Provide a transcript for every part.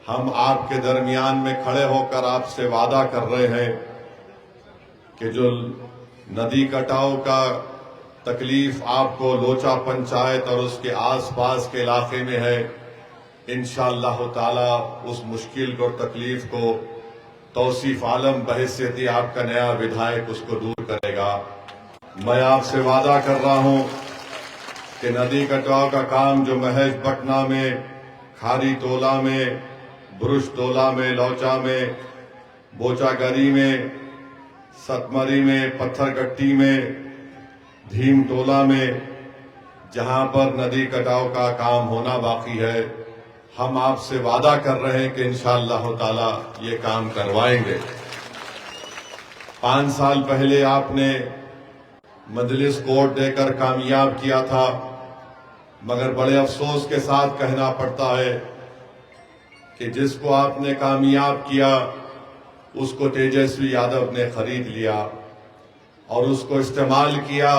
ہم آپ کے درمیان میں کھڑے ہو کر آپ سے وعدہ کر رہے ہیں کہ جو ندی کٹاؤ کا تکلیف آپ کو لوچا پنچایت اور اس کے آس پاس کے علاقے میں ہے، انشاءاللہ تعالی اس مشکل اور تکلیف کو توصیف عالم بحیثیت آپ کا نیا ودھائک اس کو دور کرے گا۔ میں آپ سے وعدہ کر رہا ہوں کہ ندی کٹاؤ کا کام جو محض پٹنہ میں، کھاری تولا میں، برش تولا میں، لوچا میں، بوچا گری میں، ستمری میں، پتھر کٹی میں، دھیم تولا میں، جہاں پر ندی کٹاؤ کا کام ہونا باقی ہے، ہم آپ سے وعدہ کر رہے ہیں کہ انشاءاللہ تعالی یہ کام کروائیں گے۔ 5 سال پہلے آپ نے مجلس کوٹ دے کر کامیاب کیا تھا، مگر بڑے افسوس کے ساتھ کہنا پڑتا ہے کہ جس کو آپ نے کامیاب کیا اس کو تیجسوی یادو نے خرید لیا اور اس کو استعمال کیا،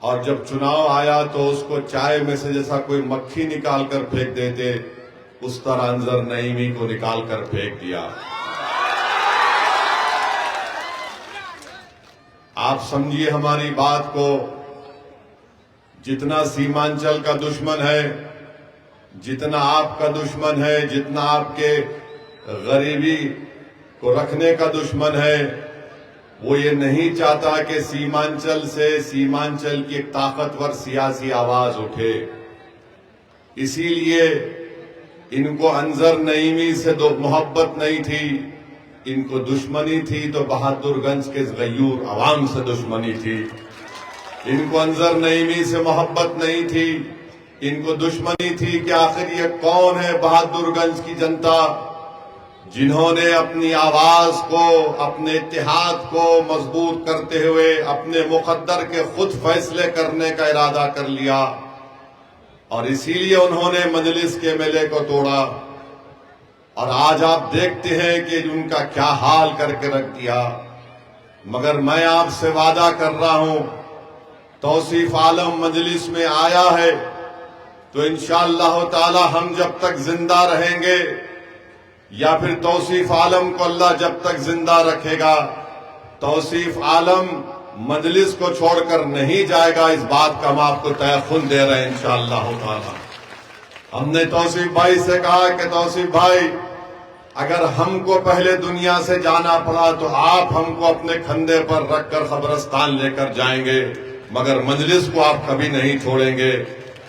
اور جب چناؤ آیا تو اس کو چائے میں سے جیسا کوئی مکھی نکال کر پھینک دیتے اس طرح انظر نعیمی کو نکال کر پھینک دیا۔ آپ سمجھیے ہماری بات کو، جتنا سیمانچل کا دشمن ہے، جتنا آپ کا دشمن ہے، جتنا آپ کے غریبی کو رکھنے کا دشمن ہے، وہ یہ نہیں چاہتا کہ سیمانچل سے، سیمانچل کی ایک طاقتور سیاسی آواز اٹھے۔ اسی لیے ان کو انظر نعیمی سے محبت نہیں تھی، ان کو دشمنی تھی تو بہادر گنج کے غیور عوام سے دشمنی تھی۔ ان کو انظر نعیمی سے محبت نہیں تھی، ان کو دشمنی تھی کہ آخر یہ کون ہے بہادر گنج کی جنتا جنہوں نے اپنی آواز کو، اپنے اتحاد کو مضبوط کرتے ہوئے اپنے مقدر کے خود فیصلے کرنے کا ارادہ کر لیا، اور اسی لیے انہوں نے مجلس کے MLA کو توڑا، اور آج آپ دیکھتے ہیں کہ ان کا کیا حال کر کے رکھ دیا۔ مگر میں آپ سے وعدہ کر رہا ہوں، توصیف عالم مجلس میں آیا ہے تو انشاءاللہ تعالی ہم جب تک زندہ رہیں گے، یا پھر توصیف عالم کو اللہ جب تک زندہ رکھے گا، توصیف عالم مجلس کو چھوڑ کر نہیں جائے گا، اس بات کا ہم آپ کو تیقن دے رہے ہیں انشاءاللہ تعالی۔ ہم نے توصیف بھائی سے کہا کہ توصیف بھائی، اگر ہم کو پہلے دنیا سے جانا پڑا تو آپ ہم کو اپنے کھندے پر رکھ کر قبرستان لے کر جائیں گے، مگر مجلس کو آپ کبھی نہیں چھوڑیں گے۔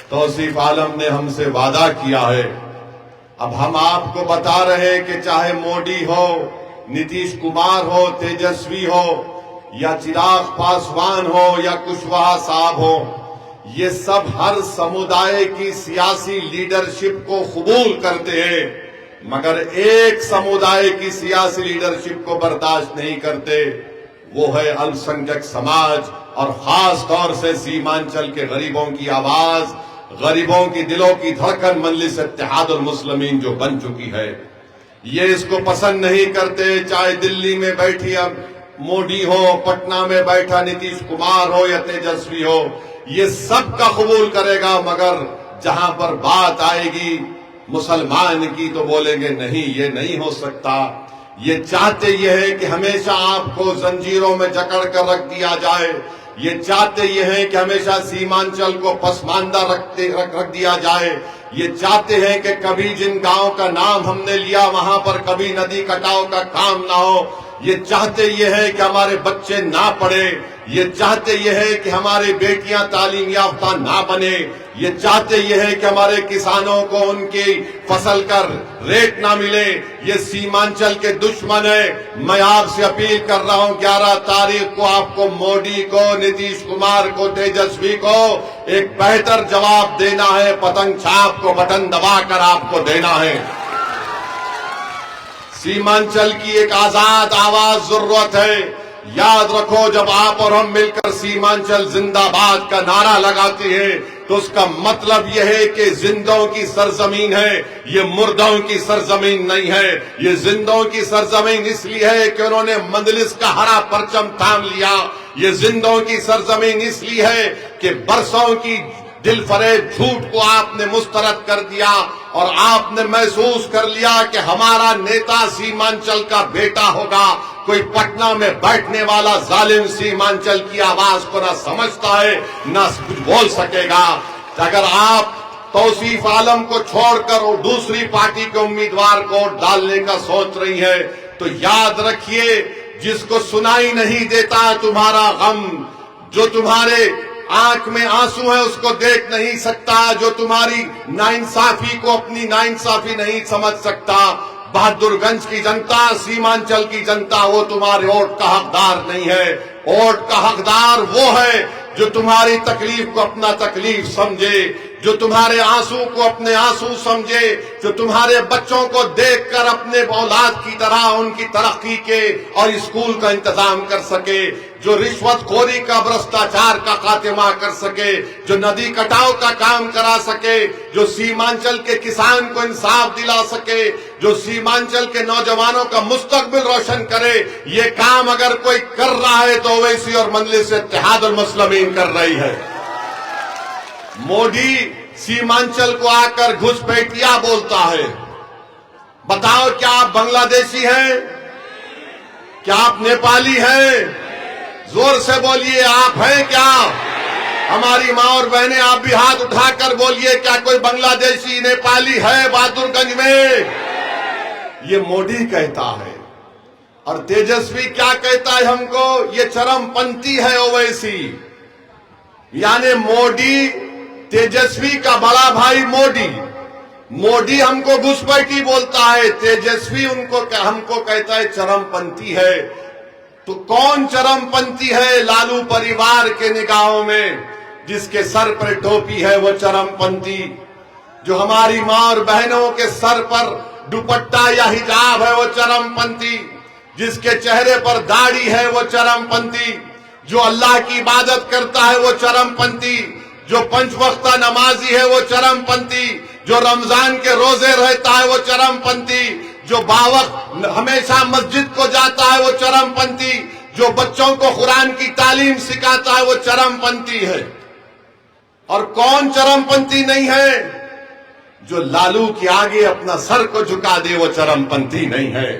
توصیف عالم نے ہم سے وعدہ کیا ہے۔ اب ہم آپ کو بتا رہے ہیں کہ چاہے مودی ہو، نتیش کمار ہو، تیجسوی ہو، یا چراغ پاسوان ہو، یا کشواہا صاحب ہو، یہ سب ہر سمودائے کی سیاسی لیڈرشپ کو قبول کرتے ہیں، مگر ایک سمودائے کی سیاسی لیڈرشپ کو برداشت نہیں کرتے، وہ ہے الپسنکھیک سماج، اور خاص طور سے سیمانچل کے غریبوں کی آواز، غریبوں کی دلوں کی دھڑکن مجلس اتحاد المسلمین جو بن چکی ہے۔ یہ اس کو پسند نہیں کرتے، چاہے دلی میں بیٹھی اب مودی ہو، پٹنہ میں بیٹھا نتیش کمار ہو یا تیجسوی ہو، یہ سب کا قبول کرے گا، مگر جہاں پر بات آئے گی مسلمان کی تو بولیں گے نہیں، یہ نہیں ہو سکتا۔ یہ چاہتے یہ ہے کہ ہمیشہ آپ کو زنجیروں میں جکڑ کر رکھ دیا جائے، یہ چاہتے یہ ہیں کہ ہمیشہ سیمانچل کو پسماندہ رکھ دیا جائے، یہ چاہتے ہیں کہ کبھی جن گاؤں کا نام ہم نے لیا وہاں پر کبھی ندی کٹاؤ کا کام نہ ہو، یہ چاہتے یہ ہے کہ ہمارے بچے نہ پڑھیں، یہ چاہتے یہ ہے کہ ہمارے بیٹیاں تعلیم یافتہ نہ بنے، یہ چاہتے یہ ہے کہ ہمارے کسانوں کو ان کی فصل کا ریٹ نہ ملے، یہ سیمانچل کے دشمن ہے۔ میں آپ سے اپیل کر رہا ہوں 11 تاریخ کو آپ کو مودی کو، نتیش کمار کو، تیجسوی کو ایک بہتر جواب دینا ہے، پتنگ چھاپ کو بٹن دبا کر آپ کو دینا ہے۔ سیمانچل کی ایک آزاد آواز ضرورت ہے۔ یاد رکھو، جب آپ اور ہم مل کر سیمانچل زندہ باد کا نعرہ لگاتے ہیں تو اس کا مطلب یہ ہے کہ زندوں کی سرزمین ہے، یہ مردوں کی سرزمین نہیں ہے۔ یہ زندوں کی سرزمین اس لیے ہے کہ انہوں نے مجلس کا ہرا پرچم تھام لیا، یہ زندوں کی سرزمین اس لیے ہے کہ برسوں کی دل فریب جھوٹ کو آپ نے مسترد کر دیا اور آپ نے محسوس کر لیا کہ ہمارا نیتا سیمانچل کا بیٹا ہوگا. کوئی پٹنہ میں بیٹھنے والا ظالم سیمانچل کی آواز کو نہ سمجھتا ہے نہ کچھ بول سکے گا. اگر آپ توصیف عالم کو چھوڑ کر اور دوسری پارٹی کے امیدوار کو ڈالنے کا سوچ رہی ہے تو یاد رکھیے، جس کو سنائی نہیں دیتا تمہارا غم، جو تمہارے آنکھ میں آنسو ہے اس کو دیکھ نہیں سکتا، جو تمہاری ناانصافی کو اپنی ناانصافی نہیں سمجھ سکتا، بہادر گنج کی جنتا، سیمانچل کی جنتا وہ تمہارے ووٹ کا حقدار نہیں ہے. ووٹ کا حقدار وہ ہے جو تمہاری تکلیف کو اپنا تکلیف سمجھے، جو تمہارے آنسو کو اپنے آنسو سمجھے، جو تمہارے بچوں کو دیکھ کر اپنے اولاد کی طرح ان کی ترقی کے اور اسکول کا انتظام کر سکے، جو رشوت خوری کا بھرشٹاچار کا خاتمہ کر سکے، جو ندی کٹاؤ کا کام کرا سکے، جو سیمانچل کے کسان کو انصاف دلا سکے، جو سیمانچل کے نوجوانوں کا مستقبل روشن کرے. یہ کام اگر کوئی کر رہا ہے تو اویسی اور مجلس اتحاد المسلمین کر رہی ہے. مودی سیمانچل کو آ کر گھسپیٹیا بولتا ہے. بتاؤ کیا آپ بنگلہ دیشی ہیں؟ کیا آپ نیپالی ہیں؟ زور سے بولیے، آپ ہیں کیا؟ ہماری ماں اور بہنیں آپ بھی ہاتھ اٹھا کر بولیے، کیا کوئی بنگلہ دیشی نیپالی ہے بہادر گنج میں؟ یہ مودی کہتا ہے. اور تیجسوی کیا کہتا ہے ہم کو؟ یہ چرم پنتھی ہے اویسی. یعنی مودی تیجسوی کا بڑا بھائی موڈی ہم کو گھسپیٹی بولتا ہے، تیجسوی ہم کو کہتا ہے چرم پنتھی ہے. تو کون چرم پنتھی ہے لالو پریوار کے نگاہوں میں؟ جس کے سر پر ٹوپی ہے وہ چرم پنتھی، جو ہماری ماں اور بہنوں کے سر پر دوپٹہ یا حجاب ہے وہ چرم پنتھی، جس کے چہرے پر داڑھی ہے وہ چرم پنتھی، جو اللہ کی عبادت کرتا ہے وہ چرم پنتھی، جو پنچ وقتہ نمازی ہے وہ چرم پنتھی، جو رمضان کے روزے رہتا ہے وہ چرم پنتھی، جو باوقت ہمیشہ مسجد کو جاتا ہے وہ چرم پنتھی، جو بچوں کو قرآن کی تعلیم سکھاتا ہے وہ چرم پنتھی ہے. اور کون چرم پنتھی نہیں ہے؟ جو لالو کے آگے اپنا سر کو جھکا دے وہ چرم پنتھی نہیں ہے.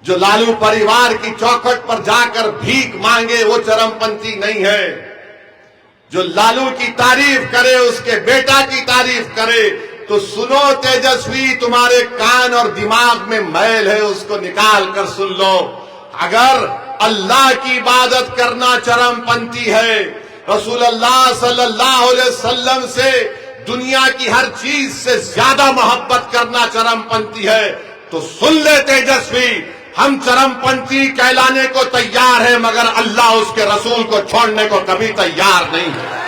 جو لالو پریوار کی چوکھٹ پر جا کر بھیک مانگے وہ چرم پنتھی نہیں ہے. جو لالو کی تعریف کرے، اس کے بیٹا کی تعریف کرے، تو سنو تیجسوی، تمہارے کان اور دماغ میں میل ہے اس کو نکال کر سن لو. اگر اللہ کی عبادت کرنا چرم پنتھی ہے، رسول اللہ صلی اللہ علیہ وسلم سے دنیا کی ہر چیز سے زیادہ محبت کرنا چرم پنتھی ہے، تو سن لے تیجسوی، ہم چرم پنتھی کہلانے کو تیار ہیں مگر اللہ اس کے رسول کو چھوڑنے کو کبھی تیار نہیں ہے.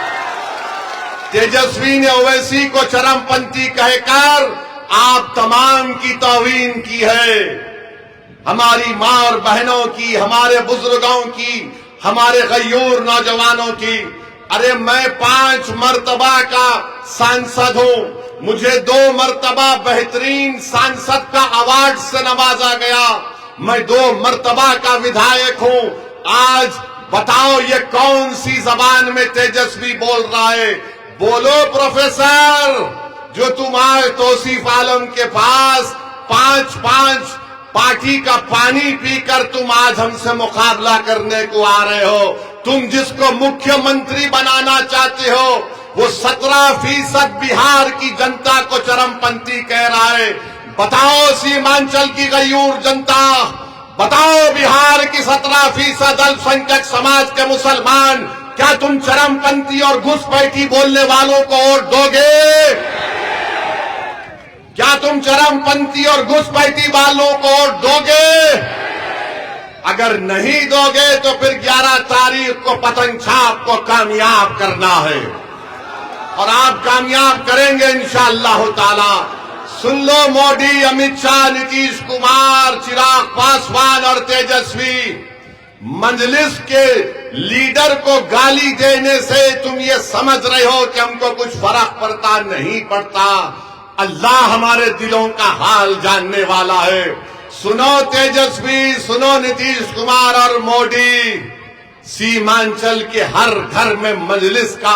تیجسوی نے اویسی کو چرم پنتھی کہہ کر آپ تمام کی توہین کی ہے، ہماری ماں اور بہنوں کی، ہمارے بزرگوں کی، ہمارے غیور نوجوانوں کی. ارے میں 5 مرتبہ کا سانسد ہوں، مجھے 2 مرتبہ بہترین سانسد کا ایوارڈ سے نوازا گیا، میں 2 مرتبہ کا ودھائک ہوں. آج بتاؤ یہ کون سی زبان میں تیجسوی بول رہا ہے؟ بولو پروفیسر، جو تم آج توصیف عالم کے پاس 5 پارٹی کا پانی پی کر تم آج ہم سے مقابلہ کرنے کو آ رہے ہو. تم جس کو مکھیہ منتری بنانا چاہتے ہو وہ 17% بہار کی جنتا کو چرم پنتھی کہہ رہا ہے. بتاؤ سیمانچل کی غیور جنتا، بتاؤ بہار کی 17% الپسنکھیک سماج کے مسلمان، کیا تم چرم پنتھی اور گھسپیٹی بولنے والوں کو ووٹ دو گے؟ کیا تم چرم پنتھی اور گھسپیٹی والوں کو ووٹ دو گے؟ اگر نہیں دو گے تو پھر 11 تاریخ کو پتنگ چھاپ کو کامیاب کرنا ہے، اور آپ کامیاب کریں گے انشاءاللہ تعالی. سن لو مودی، امیت شاہ، نتیش کمار، چراغ پاسوان اور تیجسوی، مجلس کے لیڈر کو گالی دینے سے تم یہ سمجھ رہے ہو کہ ہم کو کچھ فرق پڑتا نہیں پڑتا. اللہ ہمارے دلوں کا حال جاننے والا ہے. سنو تیجسوی، سنو نتیش کمار اور مودی، سیمانچل کے ہر گھر میں مجلس کا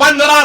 15